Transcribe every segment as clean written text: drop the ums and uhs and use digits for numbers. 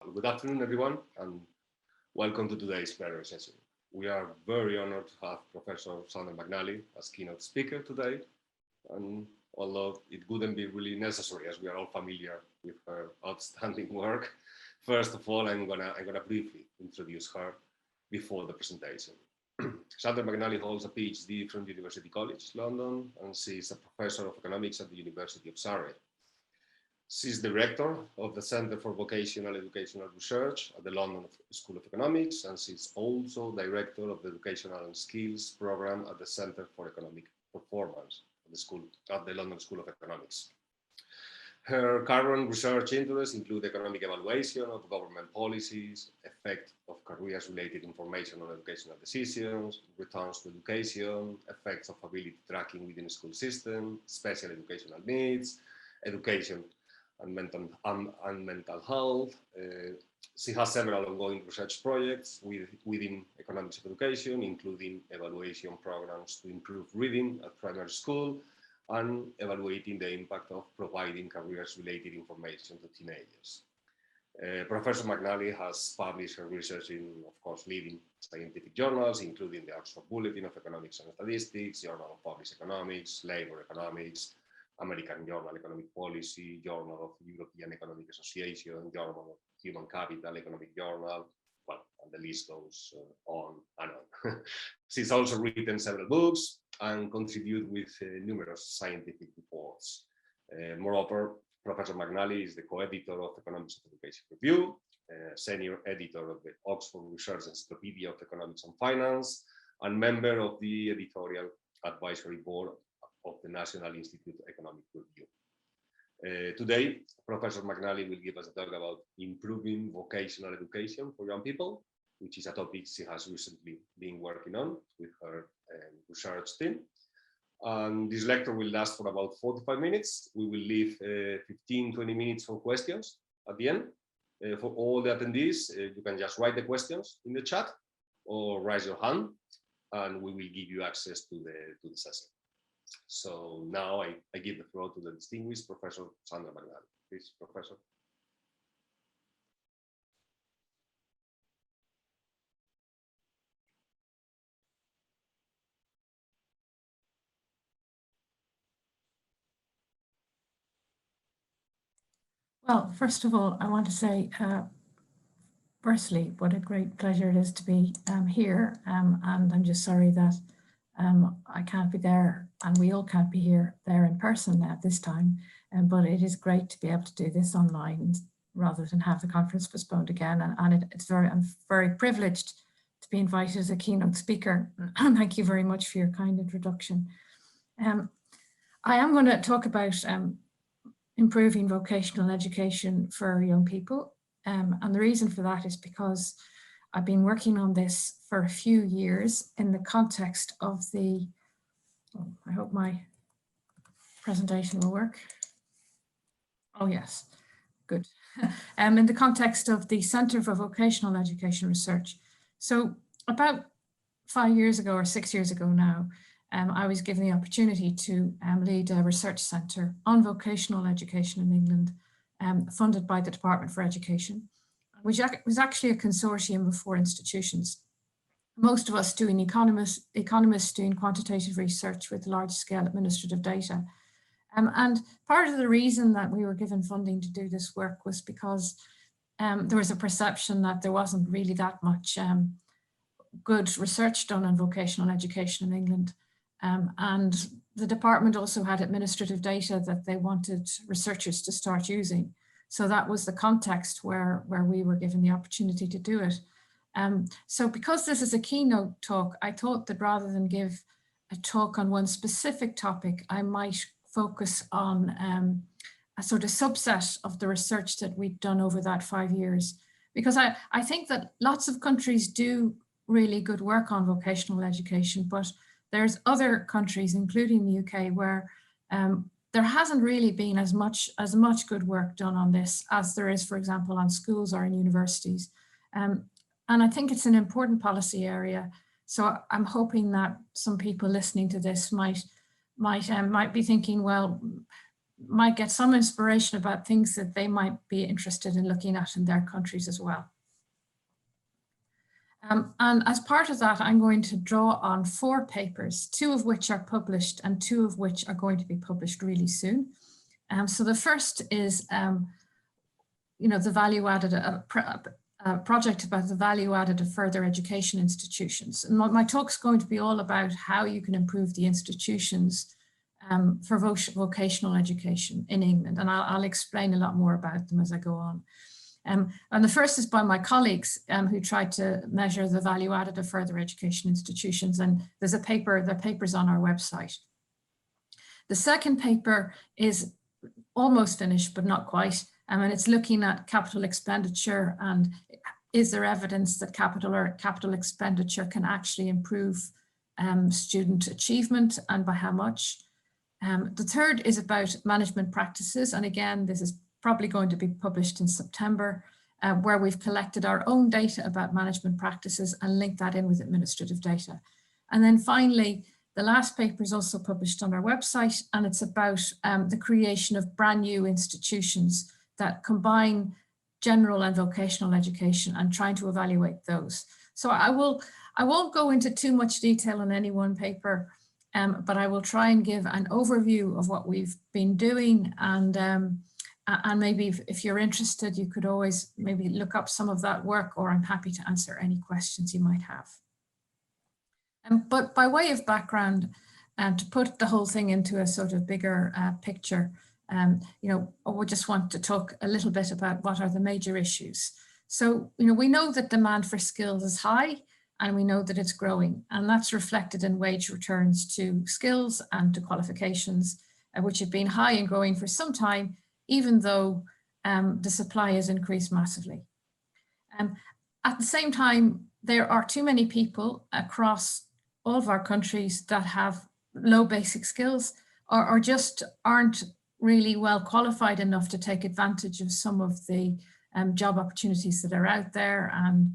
Good afternoon, everyone, and welcome to today's plenary session. We are very honored to have Professor Sandra McNally as keynote speaker today, and although it wouldn't be really necessary as we are all familiar with her outstanding work, first of all, I'm gonna briefly introduce her before the presentation. Sandra McNally holds a PhD from University College London, and she is a professor of economics at the University of Surrey. She's director of the Center for Vocational Educational Research at the London School of Economics, and she's also director of the Educational and Skills Program at the Center for Economic Performance at the London School of Economics. Her current research interests include economic evaluation of government policies, effect of careers-related information on educational decisions, returns to education, effects of ability tracking within the school system, special educational needs, education and mental health. She has several ongoing research projects within economics of education, including evaluation programs to improve reading at primary school and evaluating the impact of providing careers-related information to teenagers. Professor McNally has published her research in, of course, leading scientific journals, including the Oxford Bulletin of Economics and Statistics, Journal of Public Economics, Labor Economics, American Journal Economic Policy, Journal of European Economic Association, Journal of Human Capital, Economic Journal, well, and the list goes on and on. She's also written several books and contributed with numerous scientific reports. Moreover, Professor McNally is the co-editor of Economics of Education Review, senior editor of the Oxford Research Encyclopedia of Economics and Finance, and member of the editorial advisory board of the National Institute of Economic Review. Today, Professor McNally will give us a talk about improving vocational education for young people, which is a topic she has recently been working on with her research team. And this lecture will last for about 45 minutes. We will leave 15-20 minutes for questions at the end. For all the attendees, you can just write the questions in the chat or raise your hand, and we will give you access to the session. So now I give the floor to the distinguished Professor Sandra McNally. Please, Professor. Well, first of all, I want to say, firstly, what a great pleasure it is to be here. And I'm just sorry that I can't be there, and we all can't be there in person at this time. But it is great to be able to do this online rather than have the conference postponed again. And I'm very privileged to be invited as a keynote speaker. Thank you very much for your kind introduction. I am going to talk about improving vocational education for young people. And the reason for that is because I've been working on this for a few years in the context of I hope my presentation will work. Oh yes, good. In the context of the Center for Vocational Education Research. So about 5 years ago or 6 years ago now, I was given the opportunity to lead a research centre on vocational education in England, funded by the Department for Education, which was actually a consortium of 4 institutions. Most of us doing economists doing quantitative research with large-scale administrative data. And part of the reason that we were given funding to do this work was because there was a perception that there wasn't really that much good research done on vocational education in England. And the department also had administrative data that they wanted researchers to start using. So that was the context where we were given the opportunity to do it. So because this is a keynote talk, I thought that rather than give a talk on one specific topic, I might focus on a sort of subset of the research that we've done over that 5 years. Because I think that lots of countries do really good work on vocational education, but there's other countries, including the UK, where there hasn't really been as much good work done on this as there is, for example, on schools or in universities. And I think it's an important policy area. So I'm hoping that some people listening to this might be thinking, well, might get some inspiration about things that they might be interested in looking at in their countries as well. And as part of that, I'm going to draw on 4 papers, 2 of which are published and 2 of which are going to be published really soon. So the first is, the value added, a project about the value added of further education institutions. And my talk's going to be all about how you can improve the institutions for vocational education in England. And I'll explain a lot more about them as I go on. And the first is by my colleagues who tried to measure the value added of further education institutions. And there's a paper, the paper's on our website. The second paper is almost finished, but not quite. And it's looking at capital expenditure and is there evidence that capital expenditure can actually improve student achievement and by how much. The third is about management practices. And again, this is probably going to be published in September, where we've collected our own data about management practices and linked that in with administrative data. And then finally, the last paper is also published on our website, and it's about the creation of brand new institutions that combine general and vocational education and trying to evaluate those. So I won't go into too much detail on any one paper, but I will try and give an overview of what we've been doing, and maybe if you're interested, you could always maybe look up some of that work, or I'm happy to answer any questions you might have. But by way of background, to put the whole thing into a sort of bigger picture, we just want to talk a little bit about what are the major issues. So, we know that demand for skills is high, and we know that it's growing, and that's reflected in wage returns to skills and to qualifications, which have been high and growing for some time, even though the supply has increased massively. At the same time, there are too many people across all of our countries that have low basic skills or just aren't really well qualified enough to take advantage of some of the job opportunities that are out there. And,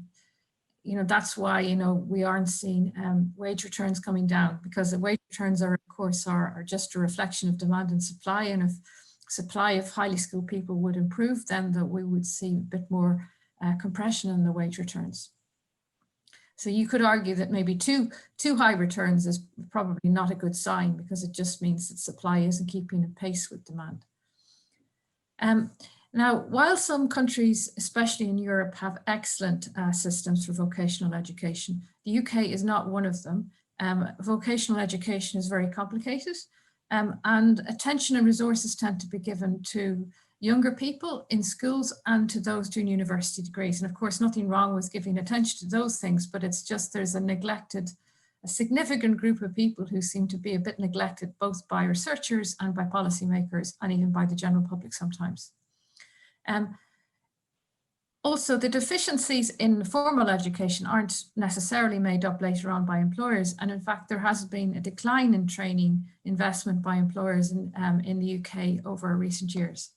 that's why, we aren't seeing wage returns coming down, because the wage returns are, of course, are just a reflection of demand and supply. And if supply of highly skilled people would improve, then that we would see a bit more compression in the wage returns. So you could argue that maybe too high returns is probably not a good sign, because it just means that supply isn't keeping in pace with demand. Now, while some countries, especially in Europe, have excellent systems for vocational education, the UK is not one of them. Vocational education is very complicated, and attention and resources tend to be given to younger people in schools and to those doing university degrees. And of course, nothing wrong with giving attention to those things, but it's just there's a significant group of people who seem to be a bit neglected, both by researchers and by policymakers, and even by the general public sometimes. Also, the deficiencies in formal education aren't necessarily made up later on by employers. And in fact, there has been a decline in training investment by employers in the UK over recent years.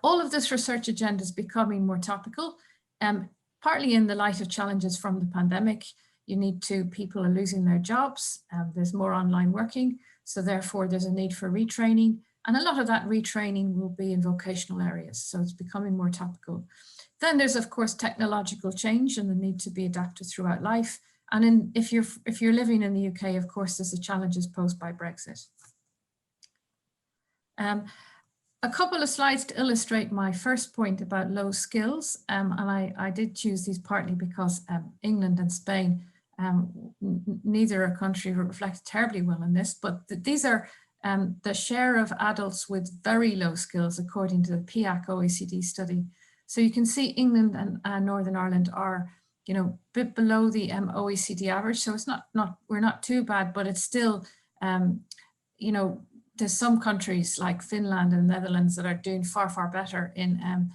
All of this research agenda is becoming more topical, partly in the light of challenges from the pandemic. People are losing their jobs, there's more online working, so therefore there's a need for retraining. And a lot of that retraining will be in vocational areas, so it's becoming more topical. Then there's, of course, technological change and the need to be adapted throughout life. And if you're living in the UK, of course, there's the challenges posed by Brexit. A couple of slides to illustrate my first point about low skills. And I did choose these partly because England and Spain, neither a country reflects terribly well in this, but these are the share of adults with very low skills according to the PIAC OECD study. So you can see England and Northern Ireland are, a bit below the OECD average. So it's we're not too bad, but it's still, there's some countries like Finland and Netherlands that are doing far, far better in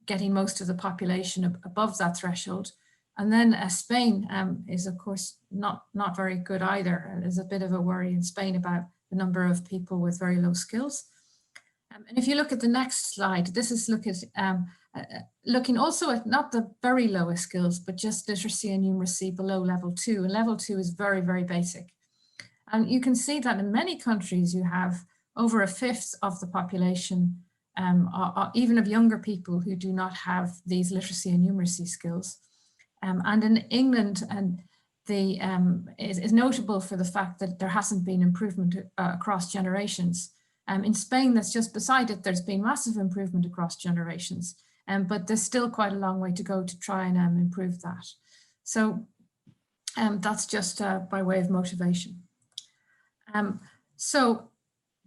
getting most of the population above that threshold. And then Spain is, of course, not very good either. There's a bit of a worry in Spain about the number of people with very low skills. And if you look at the next slide, this is looking also at not the very lowest skills, but just literacy and numeracy below level 2. And level 2 is very, very basic. And you can see that in many countries you have over a fifth of the population, even of younger people who do not have these literacy and numeracy skills. And in England, and the is notable for the fact that there hasn't been improvement across generations. In Spain, that's just beside it, there's been massive improvement across generations, but there's still quite a long way to go to try and improve that. So that's just by way of motivation.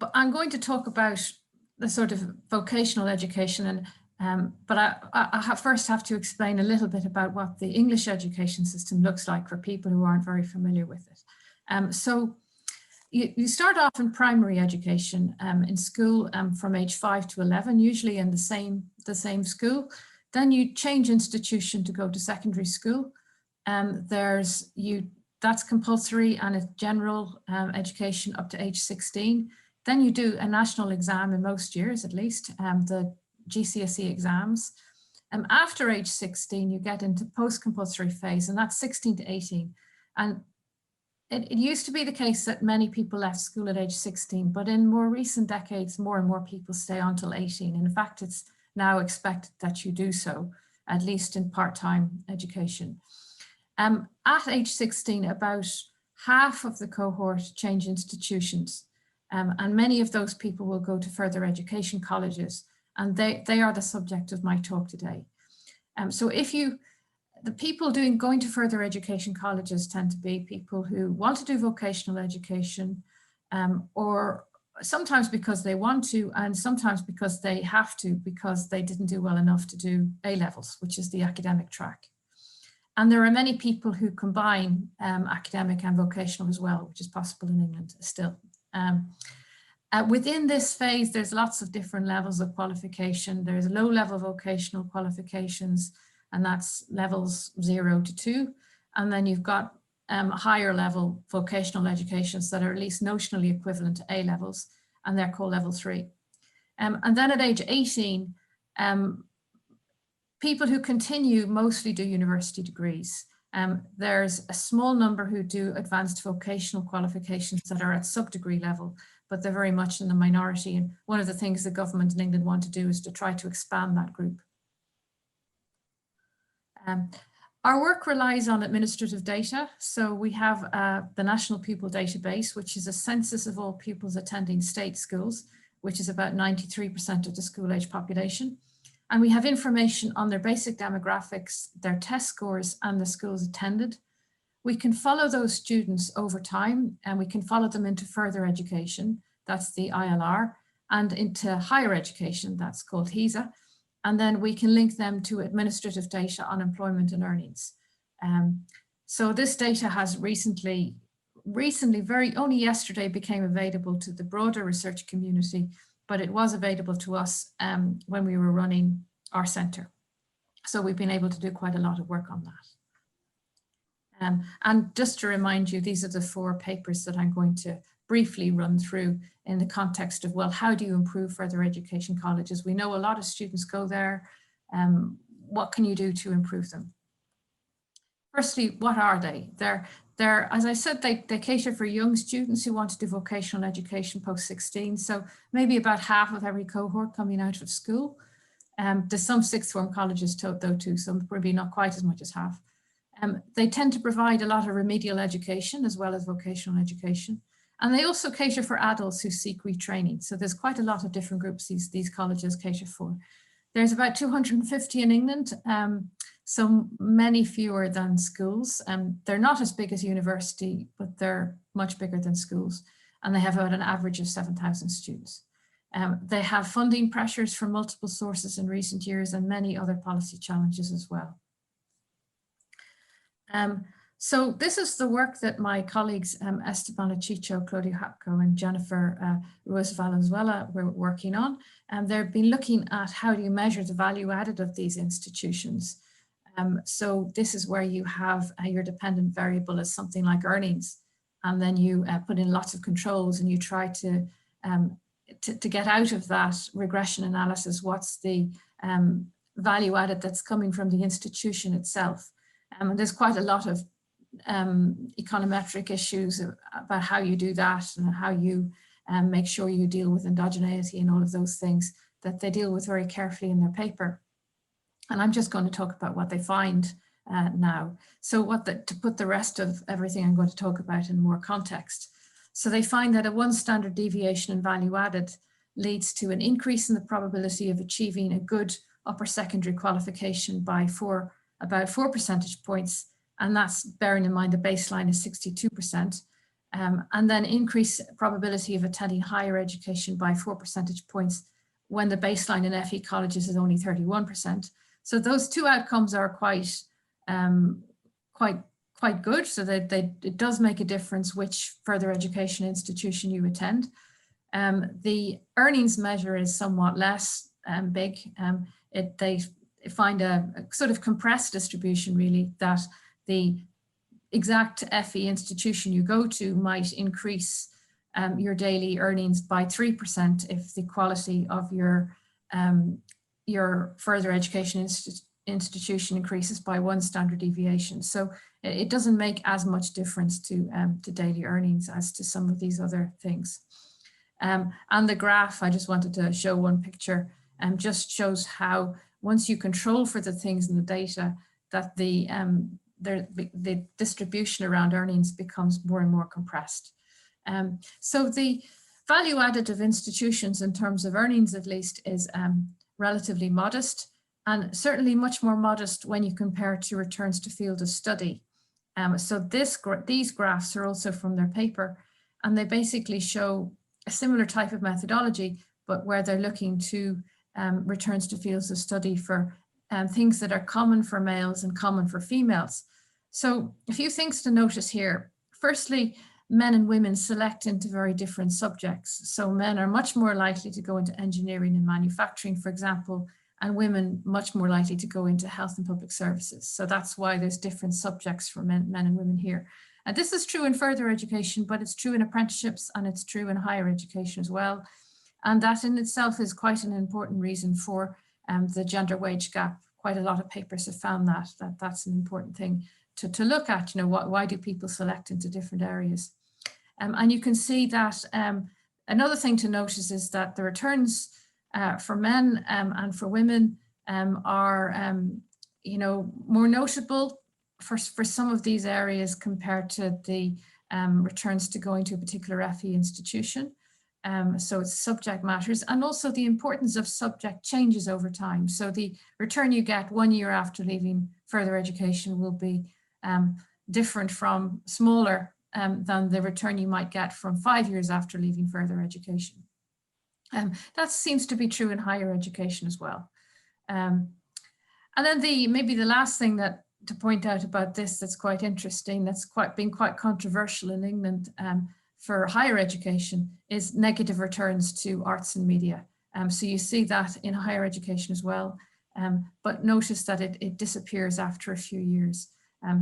But I'm going to talk about the sort of vocational education, and but I first have to explain a little bit about what the English education system looks like for people who aren't very familiar with it. So you start off in primary education in school from age 5 to 11, usually in the same school. Then you change institution to go to secondary school. That's compulsory, and it's general education up to age 16. Then you do a national exam in most years, at least, the GCSE exams. After age 16, you get into post-compulsory phase, and that's 16 to 18. And it used to be the case that many people left school at age 16, but in more recent decades, more and more people stay on till 18. In fact, it's now expected that you do so, at least in part-time education. At age 16, about half of the cohort change institutions, and many of those people will go to further education colleges, and they are the subject of my talk today. So the people going to further education colleges tend to be people who want to do vocational education, or sometimes because they want to, and sometimes because they have to, because they didn't do well enough to do A-levels, which is the academic track. And there are many people who combine academic and vocational as well, which is possible in England still. Within this phase, there's lots of different levels of qualification. There's low-level vocational qualifications, and that's levels 0 to 2. And then you've got higher level vocational educations that are at least notionally equivalent to A levels, and they're called level 3. And then at age 18, people who continue mostly do university degrees. There's a small number who do advanced vocational qualifications that are at sub-degree level, but they're very much in the minority. And one of the things the government in England want to do is to try to expand that group. Our work relies on administrative data. So we have the National Pupil Database, which is a census of all pupils attending state schools, which is about 93% of the school-age population. And we have information on their basic demographics, their test scores, and the schools attended. We can follow those students over time, and we can follow them into further education, that's the ILR, and into higher education, that's called HESA. And then we can link them to administrative data on employment and earnings. So this data has recently, only yesterday became available to the broader research community, but it was available to us when we were running our centre. So we've been able to do quite a lot of work on that. And just to remind you, these are the 4 papers that I'm going to briefly run through in the context of, well, how do you improve further education colleges? We know a lot of students go there. What can you do to improve them? Firstly, what are they? They're, as I said, they cater for young students who want to do vocational education post-16. So maybe about half of every cohort coming out of school. There's some sixth form colleges though too, so maybe not quite as much as half. They tend to provide a lot of remedial education as well as vocational education. And they also cater for adults who seek retraining. So there's quite a lot of different groups these colleges cater for. There's about 250 in England, so many fewer than schools. They're not as big as university, but they're much bigger than schools. And they have about an average of 7,000 students. They have funding pressures from multiple sources in recent years and many other policy challenges as well. So this is the work that my colleagues Esteban Achicho, Claudio Hapko, and Jennifer Ruiz Valenzuela were working on. And they've been looking at how do you measure the value added of these institutions. So this is where you have your dependent variable as something like earnings, and then you put in lots of controls and you try to get out of that regression analysis what's the value added that's coming from the institution itself. And there's quite a lot of econometric issues about how you do that and how you make sure you deal with endogeneity and all of those things that they deal with very carefully in their paper. And I'm just going to talk about what they find now. So to put the rest of everything I'm going to talk about in more context. So they find that a 1 standard deviation in value added leads to an increase in the probability of achieving a good upper secondary qualification by about 4 percentage points. And that's bearing in mind the baseline is 62%. And then increase probability of attending higher education by 4 percentage points when the baseline in FE colleges is only 31%. So those two outcomes are quite good. So it does make a difference which further education institution you attend. The earnings measure is somewhat less big. They find a sort of compressed distribution, really, that the exact FE institution you go to might increase your daily earnings by 3% if the quality of your further education institution increases by 1 standard deviation. So it doesn't make as much difference to daily earnings as to some of these other things. And the graph, I just wanted to show one picture, just shows how once you control for the things in the data, that the distribution around earnings becomes more and more compressed. So the value added of institutions in terms of earnings, at least, is relatively modest, and certainly much more modest when you compare to returns to field of study. So these graphs are also from their paper, and they basically show a similar type of methodology, but where they're looking to returns to fields of study for things that are common for males and common for females. So a few things to notice here. Firstly, men and women select into very different subjects. So men are much more likely to go into engineering and manufacturing, for example, and women much more likely to go into health and public services. So that's why there's different subjects for men and women here. And this is true in further education, but it's true in apprenticeships and it's true in higher education as well. And that in itself is quite an important reason for the gender wage gap. Quite a lot of papers have found that's an important thing to look at. You know, why do people select into different areas? And you can see that another thing to notice is that the returns for men and for women are, you know, more notable for some of these areas compared to the returns to going to a particular FE institution. So it's subject matters, and also the importance of subject changes over time. So the return you get 1 year after leaving further education will be different from smaller than the return you might get from 5 years after leaving further education. That seems to be true in higher education as well. And then maybe the last thing to point out about this that's quite interesting, that's been quite controversial in England for higher education, is negative returns to arts and media. So you see that in higher education as well, but notice that it disappears after a few years.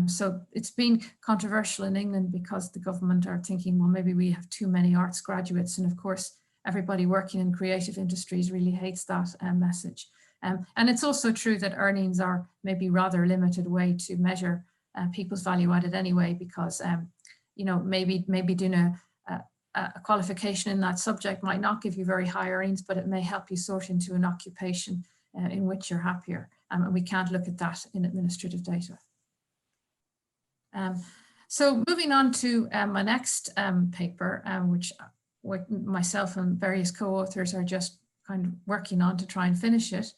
So it's been controversial in England because the government are thinking, well, maybe we have too many arts graduates. And of course, everybody working in creative industries really hates that message. And it's also true that earnings are maybe rather a limited way to measure people's value added anyway, because you know, maybe doing a qualification in that subject might not give you very high earnings, but it may help you sort into an occupation in which you're happier. And we can't look at that in administrative data. So moving on to my next paper, which myself and various co-authors are just kind of working on to try and finish it.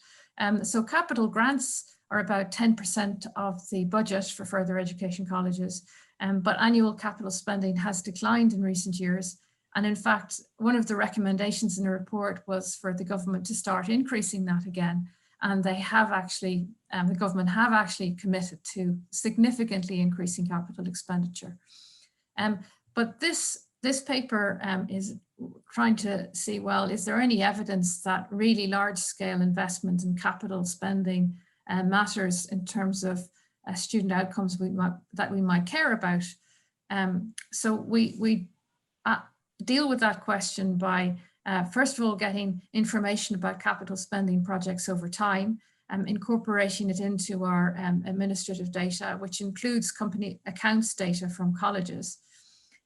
So capital grants are about 10% of the budget for further education colleges, but annual capital spending has declined in recent years. And in fact, one of the recommendations in the report was for the government to start increasing that again. And they have actually, the government have actually committed to significantly increasing capital expenditure. But this paper is trying to see, well, is there any evidence that really large scale investment in capital spending matters in terms of student outcomes that we might care about? So we deal with that question by first of all, getting information about capital spending projects over time, incorporating it into our administrative data, which includes company accounts data from colleges.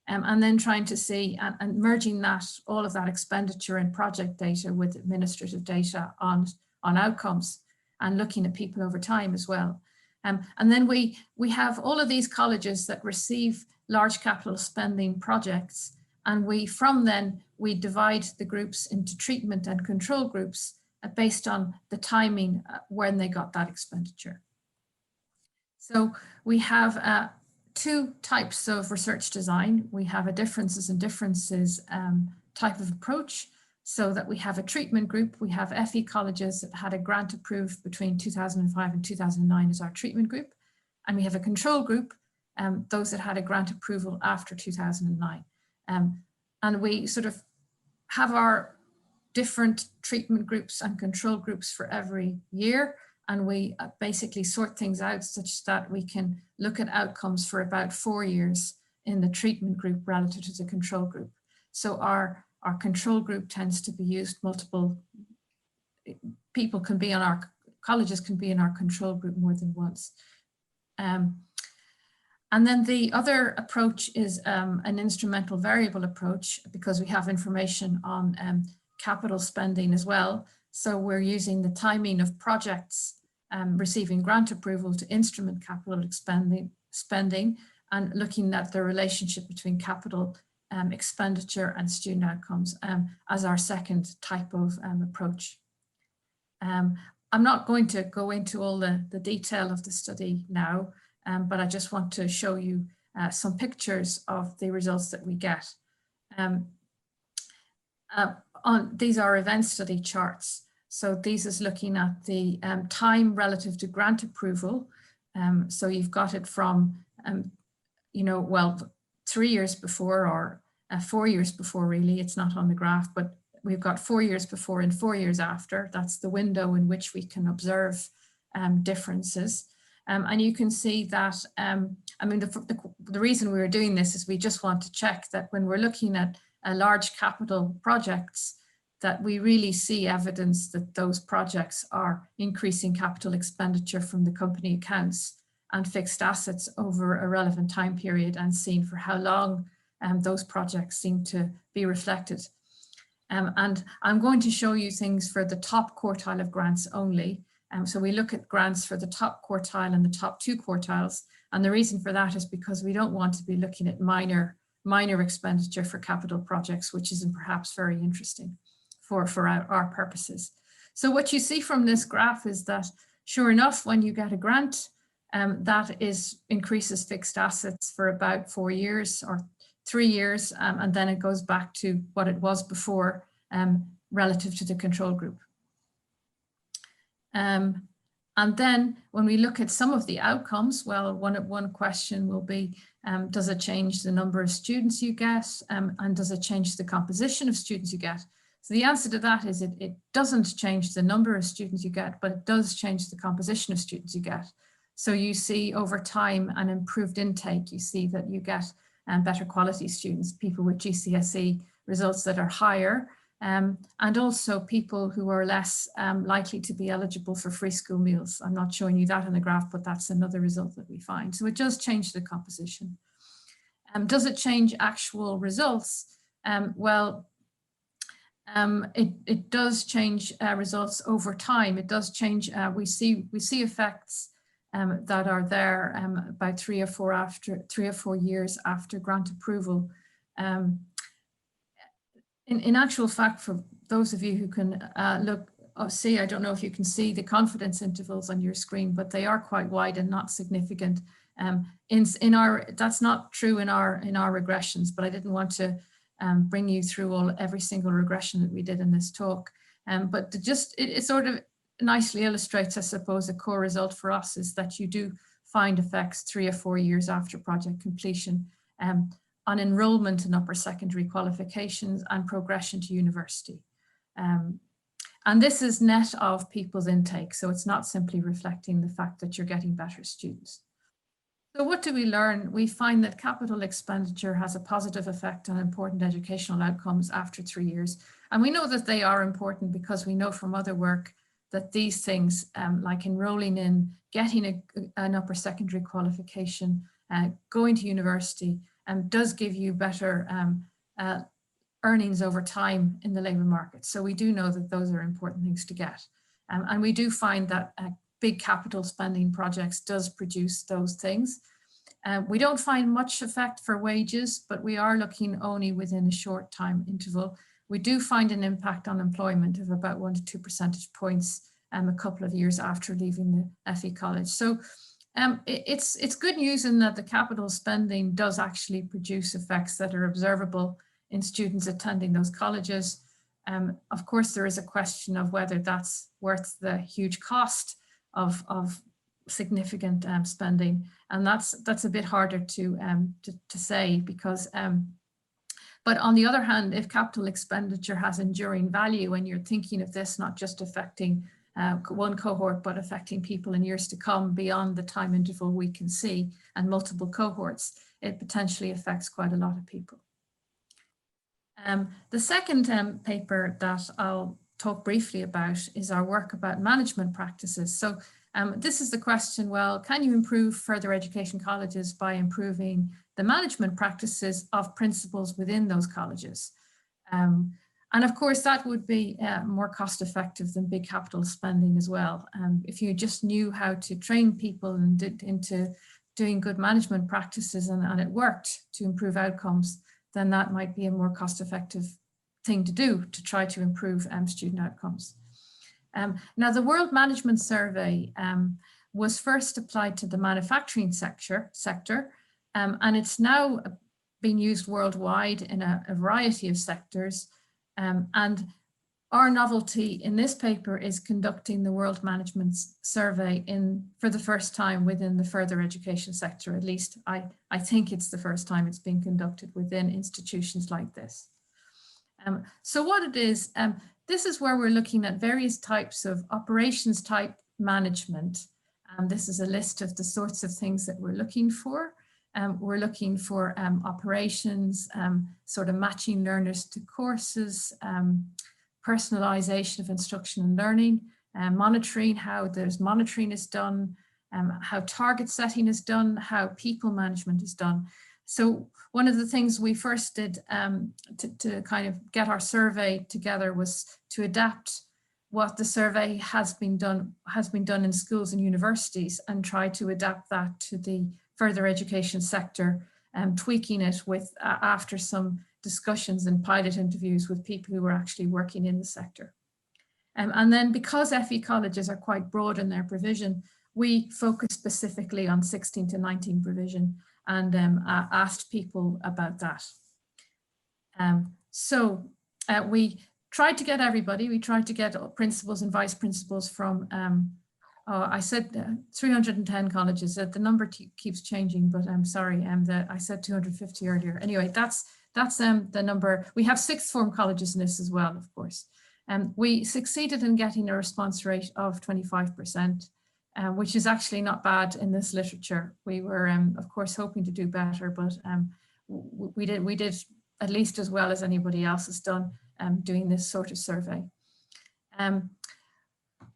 and then trying to see and merging that, all of that expenditure and project data with administrative data on outcomes and looking at people over time as well. And then we have all of these colleges that receive large capital spending projects, and from then we divide the groups into treatment and control groups based on the timing when they got that expenditure. So we have two types of research design. We have a differences and differences type of approach, so that we have a treatment group. We have FE colleges that had a grant approved between 2005 and 2009 as our treatment group. And we have a control group, those that had a grant approval after 2009. And we sort of have our different treatment groups and control groups for every year. And we basically sort things out such that we can look at outcomes for about 4 years in the treatment group relative to the control group. So our control group tends to be used multiple, people can be on our, colleges can be in our control group more than once. And then the other approach is an instrumental variable approach, because we have information on capital spending as well. So we're using the timing of projects receiving grant approval to instrument capital spending and looking at the relationship between capital expenditure and student outcomes as our second type of approach. I'm not going to go into all the detail of the study now, but I just want to show you some pictures of the results that we get. These are event study charts. So these is looking at the time relative to grant approval. So you've got it from, 3 years before, or 4 years before, really. It's not on the graph, but we've got 4 years before and 4 years after. That's the window in which we can observe differences. And you can see that, the reason we were doing this is we just want to check that when we're looking at large capital projects, that we really see evidence that those projects are increasing capital expenditure from the company accounts and fixed assets over a relevant time period, and seen for how long those projects seem to be reflected. And I'm going to show you things for the top quartile of grants only. So we look at grants for the top quartile and the top 2 quartiles. And the reason for that is because we don't want to be looking at minor expenditure for capital projects, which isn't perhaps very interesting for our purposes. So what you see from this graph is that, sure enough, when you get a grant, that increases fixed assets for about 4 years or 3 years, and then it goes back to what it was before relative to the control group. And then when we look at some of the outcomes, well, one question will be, does it change the number of students you get, and does it change the composition of students you get? So the answer to that is it doesn't change the number of students you get, but it does change the composition of students you get. So you see over time an improved intake. You see that you get better quality students, people with GCSE results that are higher, and also people who are less likely to be eligible for free school meals. I'm not showing you that in the graph, but that's another result that we find. So it does change the composition. Does it change actual results? It does change results over time. It does change. We see effects that are there about 3 or 4 years after grant approval. In actual fact, for those of you who can see, I don't know if you can see the confidence intervals on your screen, but they are quite wide and not significant. That's not true in our regressions, but I didn't want to bring you through every single regression that we did in this talk. But it sort of nicely illustrates, I suppose, a core result for us is that you do find effects 3 or 4 years after project completion on enrollment in upper secondary qualifications and progression to university. And this is net of people's intake, so it's not simply reflecting the fact that you're getting better students. So what do we learn? We find that capital expenditure has a positive effect on important educational outcomes after 3 years. And we know that they are important because we know from other work that these things like enrolling in, getting an upper secondary qualification, going to university, does give you better earnings over time in the labour market. So we do know that those are important things to get. And we do find that big capital spending projects does produce those things. We don't find much effect for wages, but we are looking only within a short time interval. We do find an impact on employment of about 1 to 2 percentage points a couple of years after leaving the FE college. So it's good news in that the capital spending does actually produce effects that are observable in students attending those colleges. Of course, there is a question of whether that's worth the huge cost of significant spending, and that's a bit harder to say because. But on the other hand, if capital expenditure has enduring value, and you're thinking of this not just affecting one cohort, but affecting people in years to come beyond the time interval we can see, and multiple cohorts, it potentially affects quite a lot of people. The second paper that I'll talk briefly about is our work about management practices. So this is the question, well, can you improve further education colleges by improving the management practices of principals within those colleges? And of course, that would be more cost effective than big capital spending as well. If you just knew how to train people into doing good management practices and it worked to improve outcomes, then that might be a more cost effective thing to do to try to improve student outcomes. Now, the World Management Survey was first applied to the manufacturing sector, and it's now being used worldwide in a variety of sectors. And our novelty in this paper is conducting the World Management Survey for the first time within the further education sector. At least I think it's the first time it's been conducted within institutions like this. So what it is, this is where we're looking at various types of operations type management. This is a list of the sorts of things that we're looking for. We're looking for operations, sort of matching learners to courses, personalization of instruction and learning, monitoring, how there's monitoring is done, how target setting is done, how people management is done. So one of the things we first did to kind of get our survey together was to adapt what the survey has been done in schools and universities and try to adapt that to the further education sector, tweaking it with after some discussions and pilot interviews with people who were actually working in the sector. And then because FE colleges are quite broad in their provision, we focus specifically on 16 to 19 provision and asked people about that. So we tried to get everybody, we tried to get principals and vice principals from, I said 310 colleges, the number keeps changing, but I'm sorry, I said 250 earlier. Anyway, that's the number. We have sixth form colleges in this as well, of course. We succeeded in getting a response rate of 25%, which is actually not bad in this literature. We were, of course, hoping to do better, but we did at least as well as anybody else has done doing this sort of survey.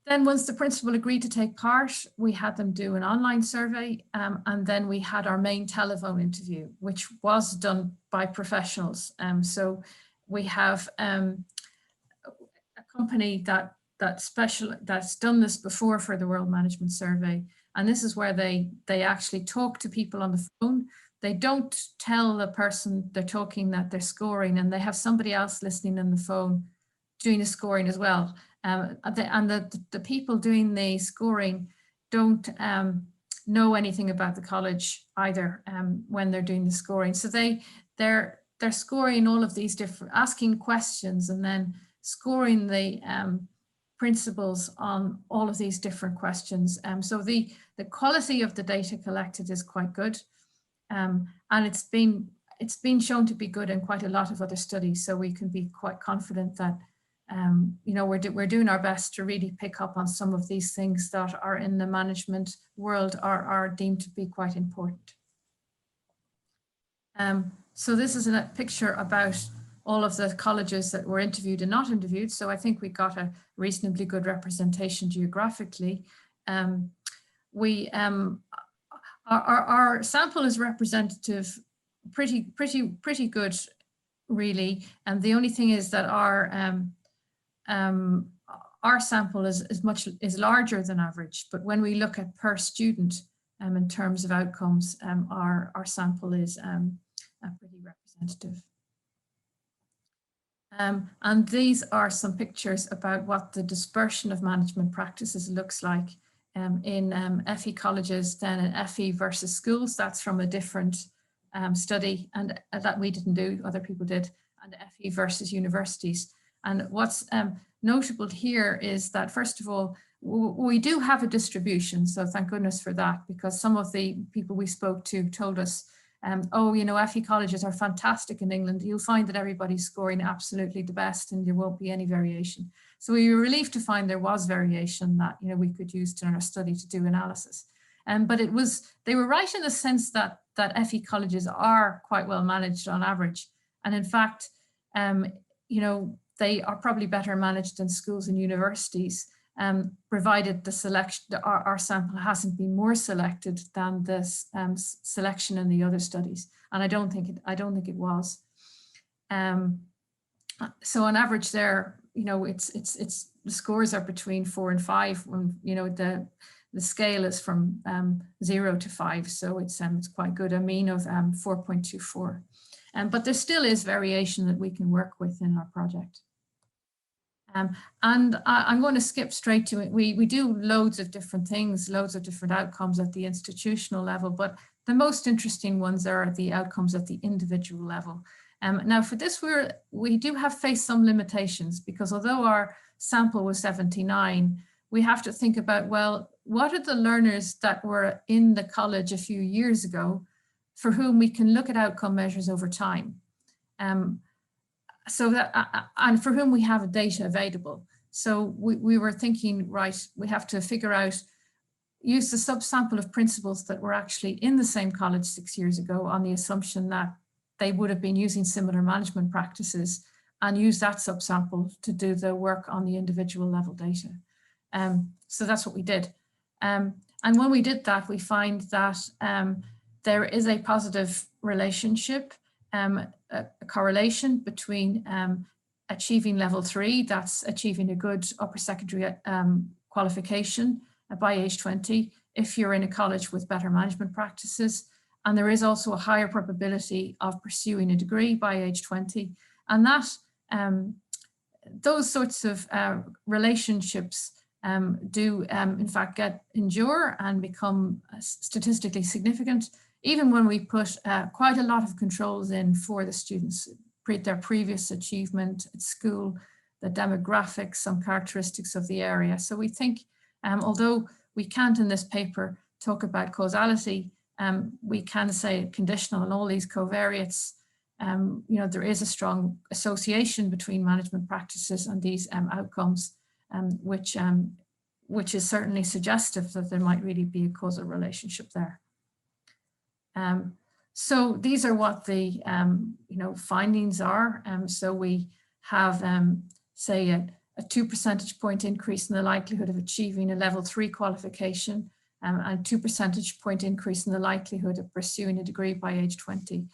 Then once the principal agreed to take part, we had them do an online survey, and then we had our main telephone interview, which was done by professionals. So we have a company that's done this before for the World Management Survey, and this is where they actually talk to people on the phone. They don't tell the person they're talking that they're scoring, and they have somebody else listening on the phone doing the scoring as well. And the people doing the scoring don't know anything about the college either when they're doing the scoring. So they're scoring all of these different, asking questions and then scoring the principles on all of these different questions. So the quality of the data collected is quite good, and it's been shown to be good in quite a lot of other studies. So we can be quite confident that you know, we're doing our best to really pick up on some of these things that are in the management world are deemed to be quite important. So this is a picture about all of the colleges that were interviewed and not interviewed. So I think we got a reasonably good representation geographically. Our sample is representative pretty good, really. And the only thing is that our sample is larger than average, but when we look at per student in terms of outcomes, our sample is pretty representative. And these are some pictures about what the dispersion of management practices looks like in FE colleges, then in FE versus schools. That's from a different study, and that we didn't do, other people did, and FE versus universities. And what's notable here is that, first of all, we do have a distribution, so thank goodness for that, because some of the people we spoke to told us, oh, you know, FE colleges are fantastic in England. You'll find that everybody's scoring absolutely the best and there won't be any variation. So we were relieved to find there was variation that, you know, we could use in our study to do analysis. But they were right in the sense that FE colleges are quite well managed on average. And in fact, you know, they are probably better managed than schools and universities, provided the selection, our sample hasn't been more selected than this selection in the other studies. And I don't think it was. So on average there, you know, the scores are between 4 and 5. When, you know, the scale is from 0 to 5, so it's quite good. A mean of 4.24. But there still is variation that we can work with in our project. And I'm going to skip straight to it. We do loads of different things, loads of different outcomes at the institutional level, but the most interesting ones are the outcomes at the individual level. Now for this, we do have faced some limitations, because although our sample was 79, we have to think about, well, what are the learners that were in the college a few years ago for whom we can look at outcome measures over time? So that, and for whom we have data available. So we were thinking, right, we have to figure out, use the subsample of principals that were actually in the same college 6 years ago on the assumption that they would have been using similar management practices, and use that subsample to do the work on the individual level data. So that's what we did. And when we did that, we find that there is a positive relationship, a correlation between achieving level 3, that's achieving a good upper secondary qualification by age 20, if you're in a college with better management practices. And there is also a higher probability of pursuing a degree by age 20. And that those sorts of relationships do in fact endure and become statistically significant, even when we put quite a lot of controls in for the students, their previous achievement at school, the demographics, some characteristics of the area. So we think, although we can't in this paper talk about causality, we can say conditional on all these covariates. You know, there is a strong association between management practices and these outcomes, which is certainly suggestive that there might really be a causal relationship there. So these are what the you know, findings are. So we have, say, a 2 percentage point increase in the likelihood of achieving a level 3 qualification, and 2 percentage point increase in the likelihood of pursuing a degree by age 20.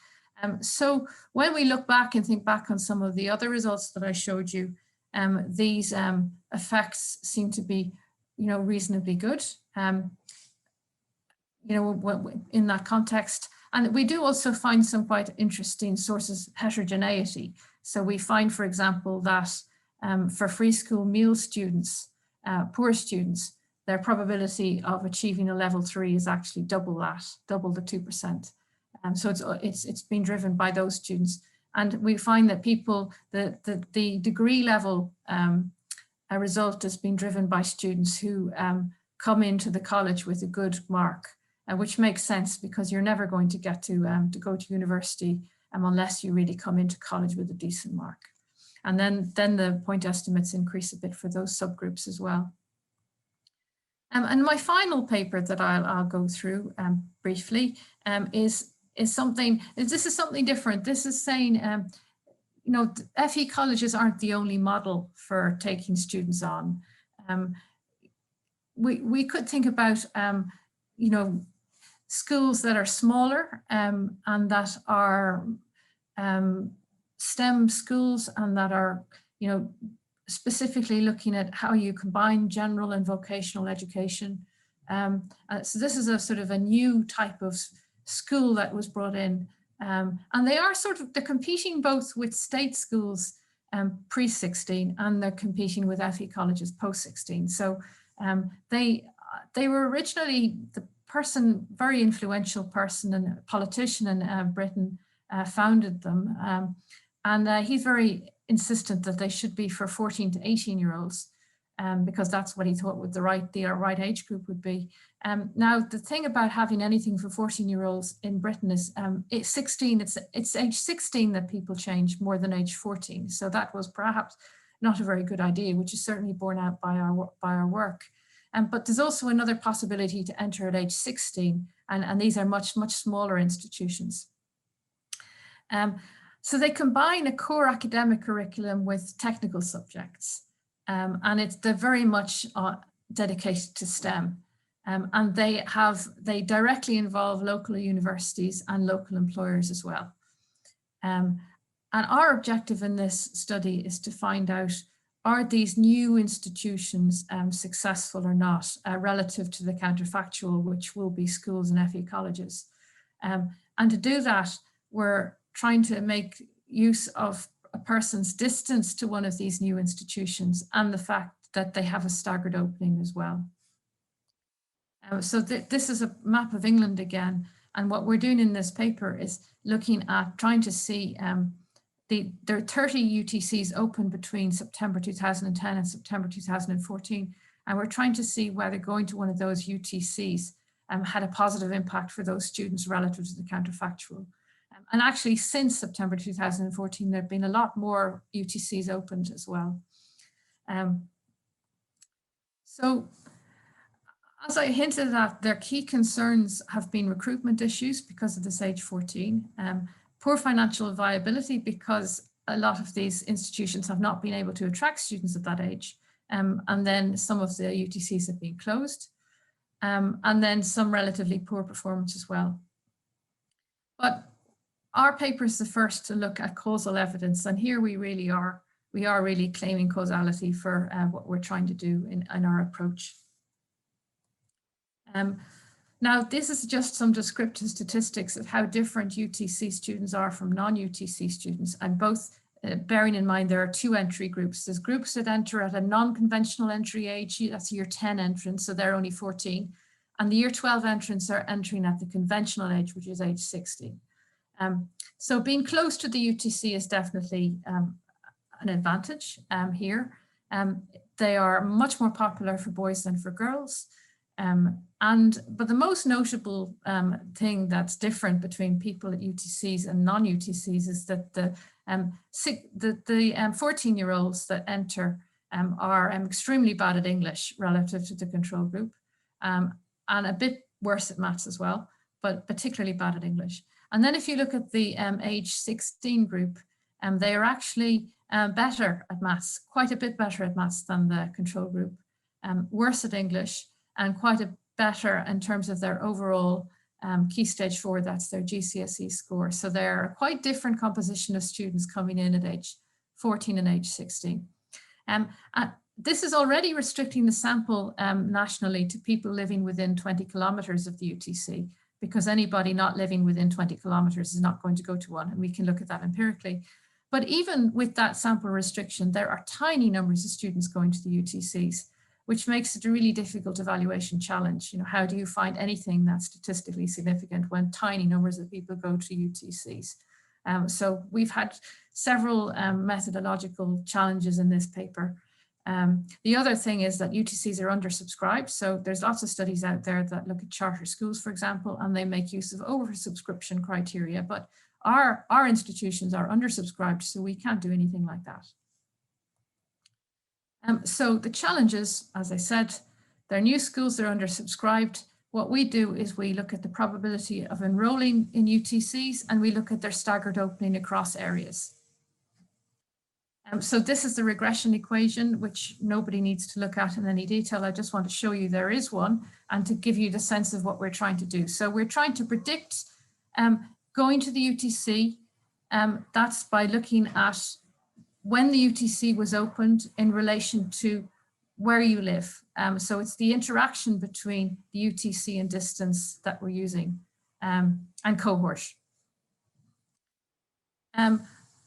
So when we look back and think back on some of the other results that I showed you, these effects seem to be, you know, reasonably good, you know, in that context. And we do also find some quite interesting sources of heterogeneity. So we find, for example, that for free school meal students, poor students, their probability of achieving a level 3 is actually double that, double the 2%. So it's been driven by those students. And we find that people, the degree level result has been driven by students who come into the college with a good mark, which makes sense because you're never going to get to go to university unless you really come into college with a decent mark. And then the point estimates increase a bit for those subgroups as well. And my final paper that I'll go through briefly is something, this is something different. This is saying, you know, FE colleges aren't the only model for taking students on. We could think about, you know, schools that are smaller and that are STEM schools and that are, you know, specifically looking at how you combine general and vocational education. So this is a sort of a new type of school that was brought in. And they are they're competing both with state schools pre-16 and they're competing with FE colleges post-16. So they were originally the very influential person and politician in Britain founded them. And he's very insistent that they should be for 14 to 18-year-olds because that's what he thought would the right age group would be. Now, the thing about having anything for 14-year-olds in Britain is it's age 16 that people change more than age 14. So that was perhaps not a very good idea, which is certainly borne out by our work. But there's also another possibility to enter at age 16, and these are much smaller institutions. So they combine a core academic curriculum with technical subjects, and they're very much dedicated to STEM. And they directly involve local universities and local employers as well. And our objective in this study is to find out, are these new institutions successful or not relative to the counterfactual, which will be schools and FE colleges. And to do that, we're trying to make use of a person's distance to one of these new institutions and the fact that they have a staggered opening as well. So this is a map of England again. And what we're doing in this paper is looking at trying to see there are 30 UTCs open between September 2010 and September 2014. And we're trying to see whether going to one of those UTCs had a positive impact for those students relative to the counterfactual. And actually, since September 2014, there have been a lot more UTCs opened as well. So, as I hinted at, their key concerns have been recruitment issues because of this age 14, poor financial viability because a lot of these institutions have not been able to attract students at that age. And then some of the UTCs have been closed, and then some relatively poor performance as well. But our paper is the first to look at causal evidence, and here we are really claiming causality for what we're trying to do in our approach. Now, this is just some descriptive statistics of how different UTC students are from non-UTC students, and both bearing in mind there are two entry groups. There's groups that enter at a non-conventional entry age, that's year 10 entrants, so they're only 14, and the year 12 entrants are entering at the conventional age, which is age 16. So being close to the UTC is definitely an advantage here. They are much more popular for boys than for girls. But the most notable thing that's different between people at UTCs and non-UTCs is that the 14-year-olds that enter are extremely bad at English relative to the control group, and a bit worse at maths as well, but particularly bad at English. And then if you look at the age 16 group, they are actually better at maths, quite a bit better at maths than the control group, worse at English, and quite a better in terms of their overall Key Stage 4, that's their GCSE score. So they're a quite different composition of students coming in at age 14 and age 16. This is already restricting the sample nationally to people living within 20 kilometers of the UTC, because anybody not living within 20 kilometers is not going to go to one, and we can look at that empirically. But even with that sample restriction, there are tiny numbers of students going to the UTCs, which makes it a really difficult evaluation challenge. You know, how do you find anything that's statistically significant when tiny numbers of people go to UTCs? So we've had several methodological challenges in this paper. The other thing is that UTCs are undersubscribed. So there's lots of studies out there that look at charter schools, for example, and they make use of oversubscription criteria, but our institutions are undersubscribed, so we can't do anything like that. So the challenges, as I said, they're new schools, they're undersubscribed. What we do is we look at the probability of enrolling in UTCs, and we look at their staggered opening across areas. So this is the regression equation, which nobody needs to look at in any detail. I just want to show you there is one and to give you the sense of what we're trying to do. So we're trying to predict going to the UTC. That's by looking at when the UTC was opened in relation to where you live. So it's the interaction between the UTC and distance that we're using, and cohort.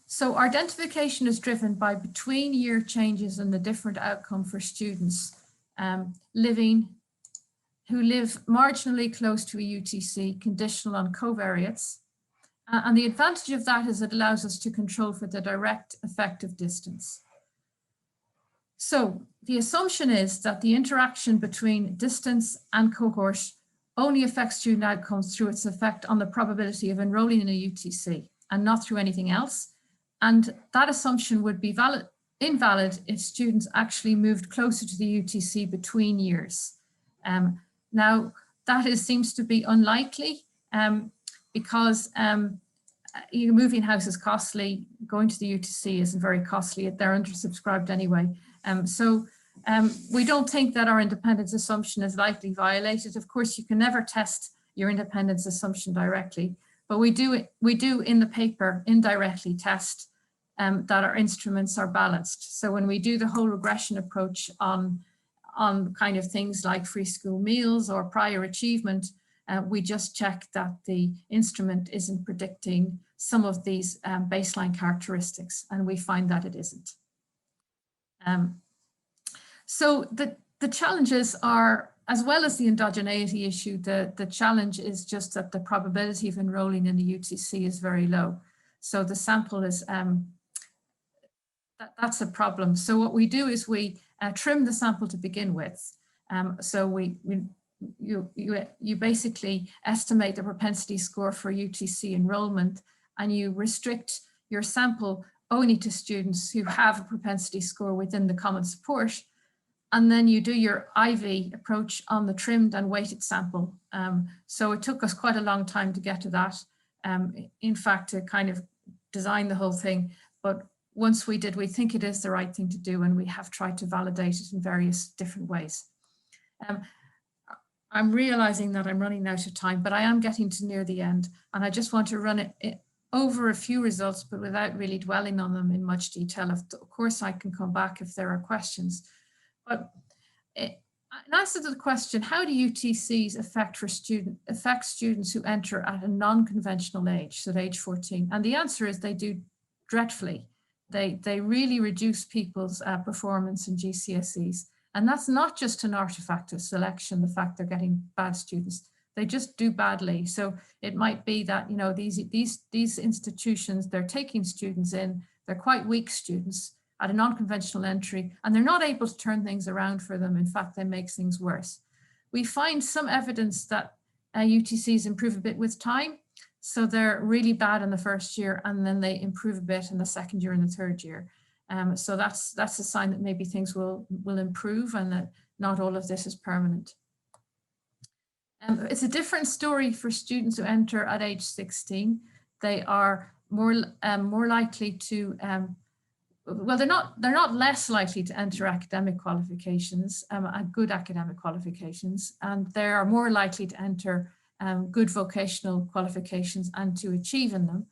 So our identification is driven by between year changes and the different outcome for students who live marginally close to a UTC, conditional on covariates. And the advantage of that is it allows us to control for the direct effect of distance. So the assumption is that the interaction between distance and cohort only affects student outcomes through its effect on the probability of enrolling in a UTC and not through anything else. And that assumption would be invalid if students actually moved closer to the UTC between years. Now, that seems to be unlikely because moving house is costly. Going to the UTC isn't very costly. They're undersubscribed anyway. So we don't think that our independence assumption is likely violated. Of course, you can never test your independence assumption directly, but we do in the paper indirectly test that our instruments are balanced. So when we do the whole regression approach on kind of things like free school meals or prior achievement, we just check that the instrument isn't predicting some of these baseline characteristics, and we find that it isn't. So the challenges are, as well as the endogeneity issue, the challenge is just that the probability of enrolling in the UTC is very low. So the sample is, that's a problem. So what we do is we trim the sample to begin with. So you basically estimate the propensity score for UTC enrollment, and you restrict your sample only to students who have a propensity score within the common support. And then you do your IV approach on the trimmed and weighted sample. So it took us quite a long time to get to that. In fact, to kind of design the whole thing. But once we did, we think it is the right thing to do, and we have tried to validate it in various different ways. I'm realizing that I'm running out of time, but I am getting to near the end, and I just want to run it over a few results, but without really dwelling on them in much detail. Of course, I can come back if there are questions. But in answer to the question, how do UTCs affect students who enter at a non-conventional age, so at age 14? And the answer is they do dreadfully. They really reduce people's performance in GCSEs. And that's not just an artifact of selection, the fact they're getting bad students. They just do badly. So it might be that, you know, these institutions, they're taking students in, they're quite weak students at a non-conventional entry, and they're not able to turn things around for them. In fact, they make things worse. We find some evidence that UTCs improve a bit with time. So they're really bad in the first year, and then they improve a bit in the second year and the third year. So that's a sign that maybe things will improve, and that not all of this is permanent. It's a different story for students who enter at age 16. They are more likely to, well, they're not less likely to enter academic qualifications, good academic qualifications, and they are more likely to enter good vocational qualifications and to achieve in them.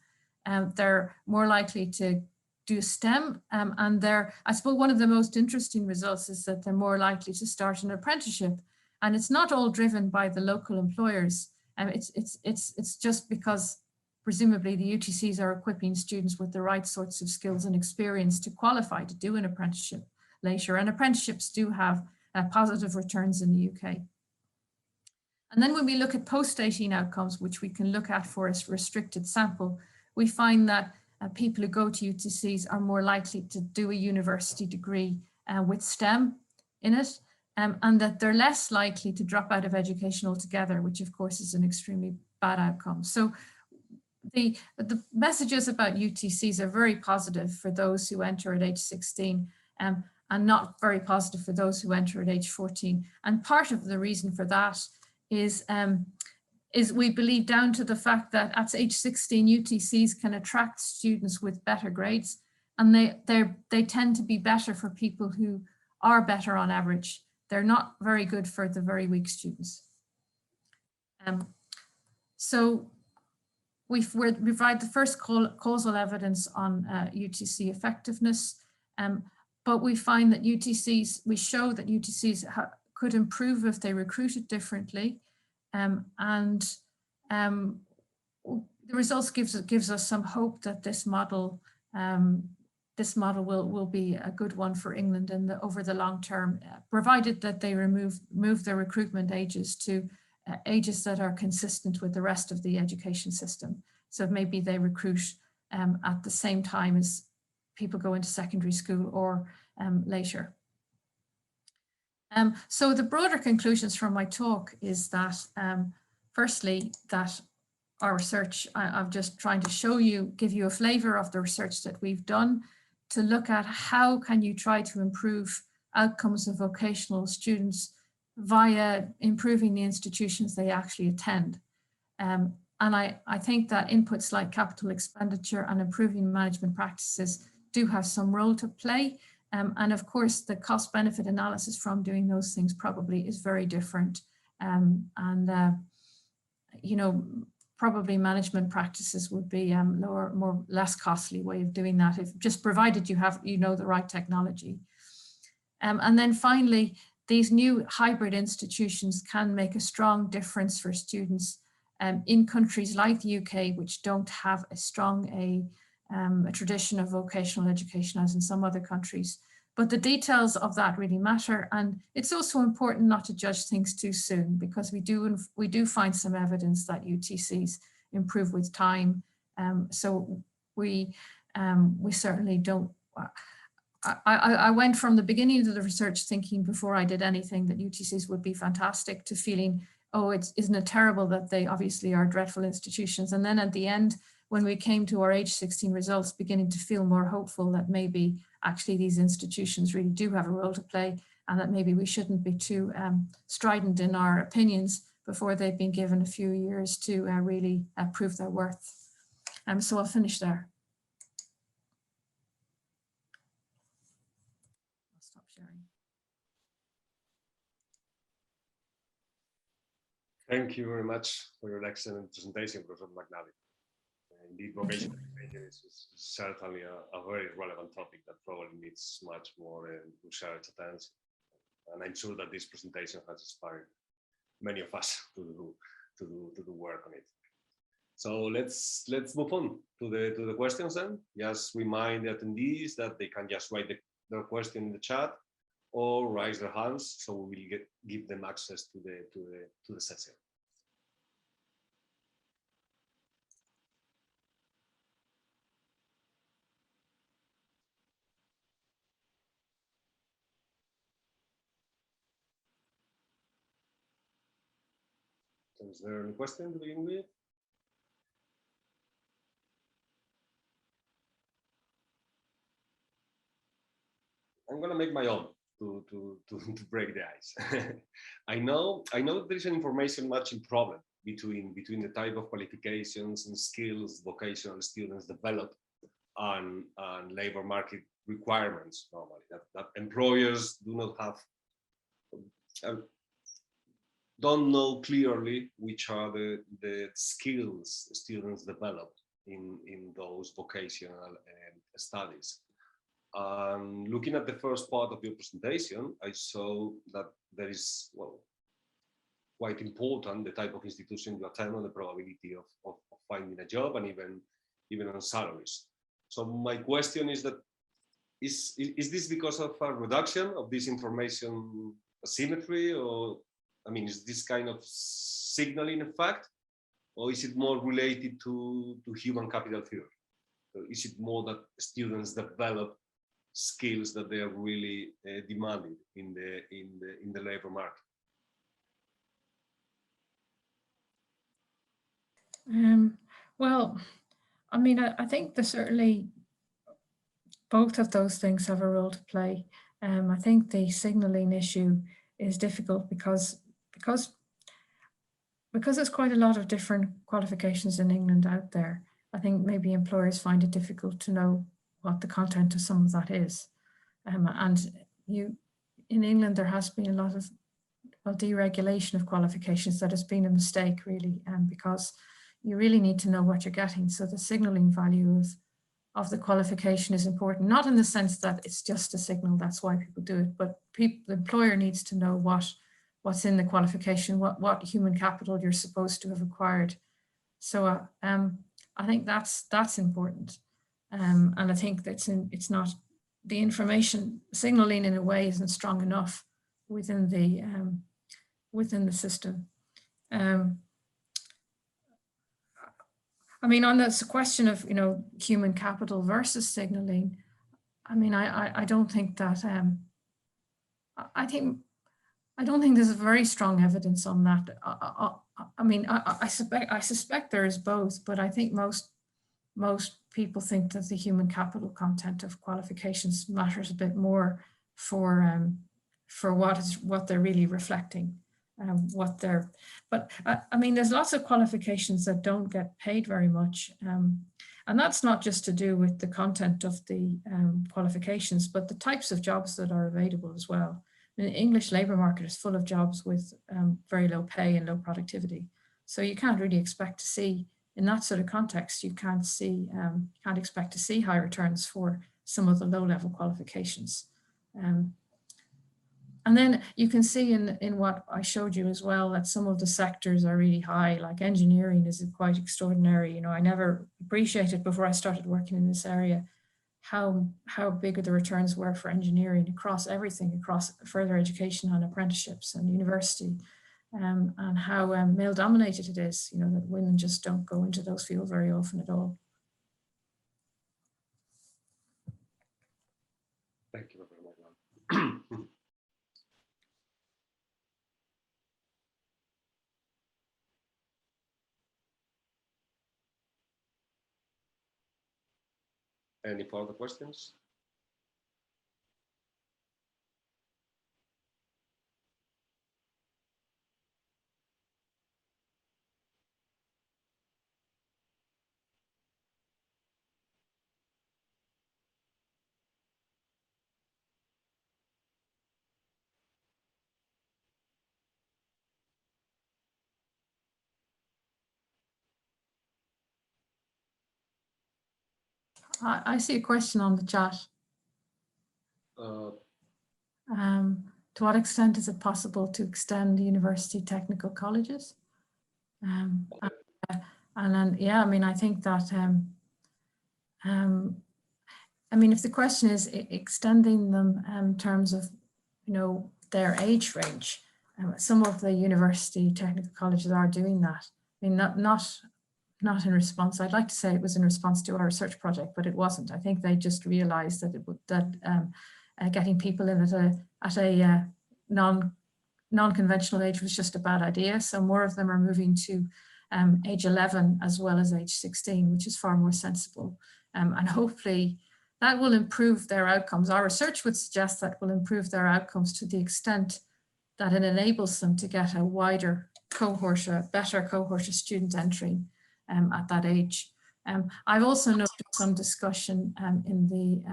They're more likely to do STEM, and I suppose one of the most interesting results is that they're more likely to start an apprenticeship. And it's not all driven by the local employers. It's just because presumably the UTCs are equipping students with the right sorts of skills and experience to qualify to do an apprenticeship later. And apprenticeships do have positive returns in the UK. And then when we look at post-18 outcomes, which we can look at for a restricted sample, we find that people who go to UTCs are more likely to do a university degree with STEM in it, and that they're less likely to drop out of education altogether, which of course is an extremely bad outcome. So the messages about UTCs are very positive for those who enter at age 16, and not very positive for those who enter at age 14. And part of the reason for that is we believe down to the fact that at age 16, UTCs can attract students with better grades, and they tend to be better for people who are better on average. They're not very good for the very weak students. So we provide the first causal evidence on UTC effectiveness, but we find that we show that UTCs could improve if they recruited differently, and the results gives us some hope that this model will be a good one for England over the long term, provided that they move their recruitment ages to ages that are consistent with the rest of the education system. So maybe they recruit at the same time as people go into secondary school or later. So the broader conclusions from my talk is that, firstly, that our research, I'm just trying to give you a flavor of the research that we've done to look at how can you try to improve outcomes of vocational students via improving the institutions they actually attend. And I think that inputs like capital expenditure and improving management practices do have some role to play. And of course, the cost benefit analysis from doing those things probably is very different. You know, probably management practices would be less costly way of doing that, if just provided you know the right technology. And then finally, these new hybrid institutions can make a strong difference for students in countries like the UK, which don't have a strong a tradition of vocational education as in some other countries. But the details of that really matter. And it's also important not to judge things too soon, because we do find some evidence that UTCs improve with time. So we certainly don't, I went from the beginning of the research thinking before I did anything that UTCs would be fantastic, to feeling, oh, isn't it terrible that they obviously are dreadful institutions. And then at the end, when we came to our age 16 results, beginning to feel more hopeful that maybe actually these institutions really do have a role to play, and that maybe we shouldn't be too strident in our opinions before they've been given a few years to really prove their worth. So I'll finish there. I'll stop sharing. Thank you very much for your excellent presentation, Professor McNally. Indeed, vocational education is certainly a very relevant topic that probably needs much more research attention. And I'm sure that this presentation has inspired many of us to do work on it. So let's move on to the questions then. Just remind the attendees that they can just write their question in the chat or raise their hands, so we will give them access to the session. Is there any question to begin with? I'm gonna make my own to break the ice. I know there is an information matching problem between the type of qualifications and skills vocational students develop and labor market requirements normally, that employers do not have, don't know clearly which are the skills students develop in those vocational studies. Looking at the first part of your presentation, I saw that there is, well, quite important the type of institution you attend and the probability of finding a job, and even on salaries. So my question is that is this because of a reduction of this information asymmetry, or I mean, is this kind of signaling effect, or is it more related to human capital theory? So is it more that students develop skills that they are really demanded in the labor market? Well, I mean, I think there's certainly both of those things have a role to play. I think the signaling issue is difficult because there's quite a lot of different qualifications in England out there. I think maybe employers find it difficult to know what the content of some of that is. And in England, there has been a lot of deregulation of qualifications that has been a mistake, really, because you really need to know what you're getting. So the signaling value of the qualification is important, not in the sense that it's just a signal, that's why people do it, but the employer needs to know what's in the qualification, what human capital you're supposed to have acquired. So I think that's important. And I think that it's not, the information signaling in a way isn't strong enough within the system. I mean, on this question of, human capital versus signaling, I mean, I don't think that, I don't think there's very strong evidence on that. I mean, I suspect there is both, but I think most people think that the human capital content of qualifications matters a bit more for what they're really reflecting. But I mean, there's lots of qualifications that don't get paid very much. And that's not just to do with the content of the qualifications, but the types of jobs that are available as well. I mean, the English labour market is full of jobs with very low pay and low productivity. So you can't really expect to see, in that sort of context, you can't expect to see high returns for some of the low-level qualifications. And then you can see in what I showed you as well that some of the sectors are really high, like engineering is quite extraordinary. I never appreciated before I started working in this area how big the returns were for engineering across everything, across further education and apprenticeships and university, and how male dominated it is, that women just don't go into those fields very often at all. Thank you very much. Any further questions? I see a question on the chat. To what extent is it possible to extend university technical colleges? And then, yeah, I mean, I think that, I mean, if the question is extending them in terms of, their age range, some of the university technical colleges are doing that. I mean, not in response. I'd like to say it was in response to our research project, but it wasn't. I think they just realized that getting people in at a non-conventional age was just a bad idea. So more of them are moving to age 11 as well as age 16, which is far more sensible. And hopefully that will improve their outcomes. Our research would suggest that will improve their outcomes to the extent that it enables them to get a wider cohort, a better cohort of student entering at that age. I've also noticed some discussion in the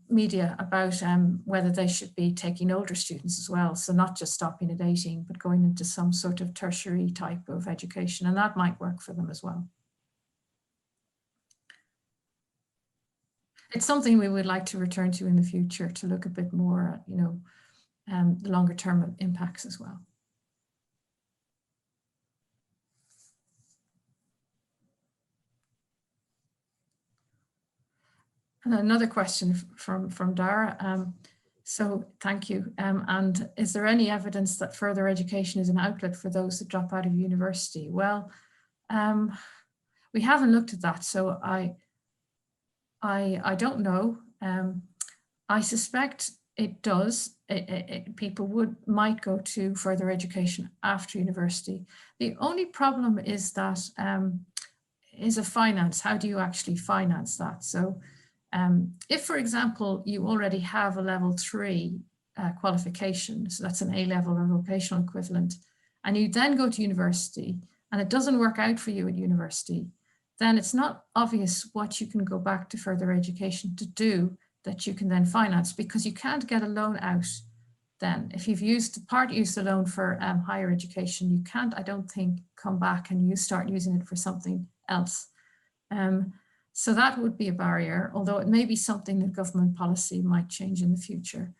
media about whether they should be taking older students as well. So not just stopping at 18, but going into some sort of tertiary type of education, and that might work for them as well. It's something we would like to return to in the future to look a bit more at, the longer term impacts as well. And another question from Dara. So thank you. And is there any evidence that further education is an outlet for those that drop out of university? Well, we haven't looked at that, so I don't know. I suspect it does. People might go to further education after university. The only problem is that is a finance. How do you actually finance that? So if, for example, you already have a level 3 qualification, so that's an A-level or vocational equivalent, and you then go to university and it doesn't work out for you at university, then it's not obvious what you can go back to further education to do that you can then finance, because you can't get a loan out then. If you've used the loan for higher education, you can't, I don't think, come back and you start using it for something else. So that would be a barrier, although it may be something that government policy might change in the future.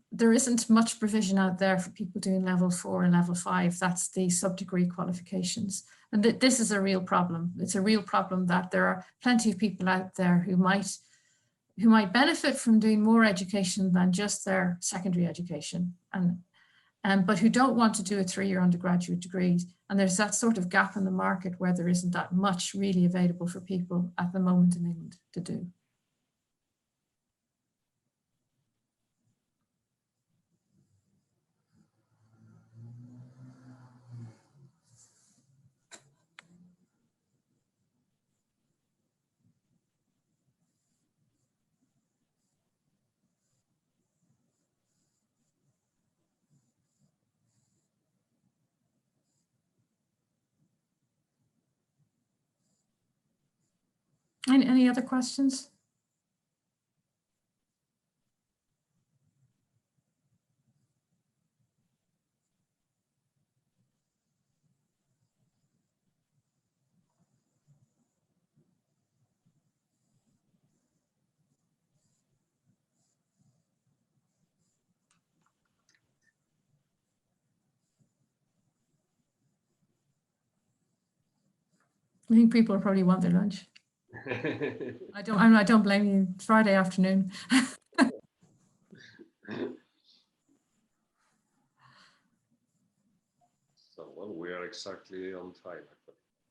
There isn't much provision out there for people doing level 4 and level 5. That's the sub-degree qualifications. And this is a real problem. It's a real problem that there are plenty of people out there who might benefit from doing more education than just their secondary education, but who don't want to do a 3-year undergraduate degree. And there's that sort of gap in the market where there isn't that much really available for people at the moment in England to do. Any other questions? I think people probably want their lunch. I don't blame you. It's Friday afternoon. So, well, we are exactly on time.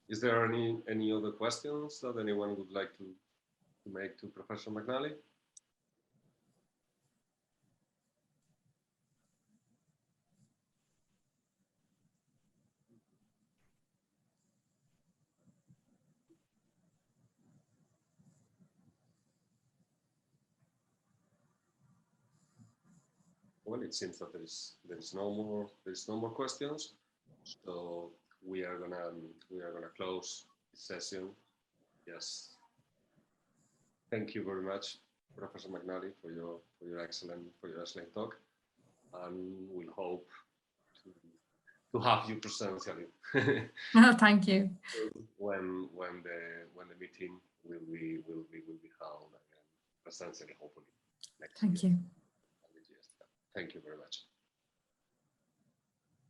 Is there any other questions that anyone would like to make to Professor McNally? Well, it seems that there's no more questions, so we are gonna close this session. Yes. Thank you very much, Professor McNally, for your excellent talk, and we hope to have you presentially. Oh, thank you. When the meeting will be held again presentially, hopefully next year. Thank you. Thank you very much.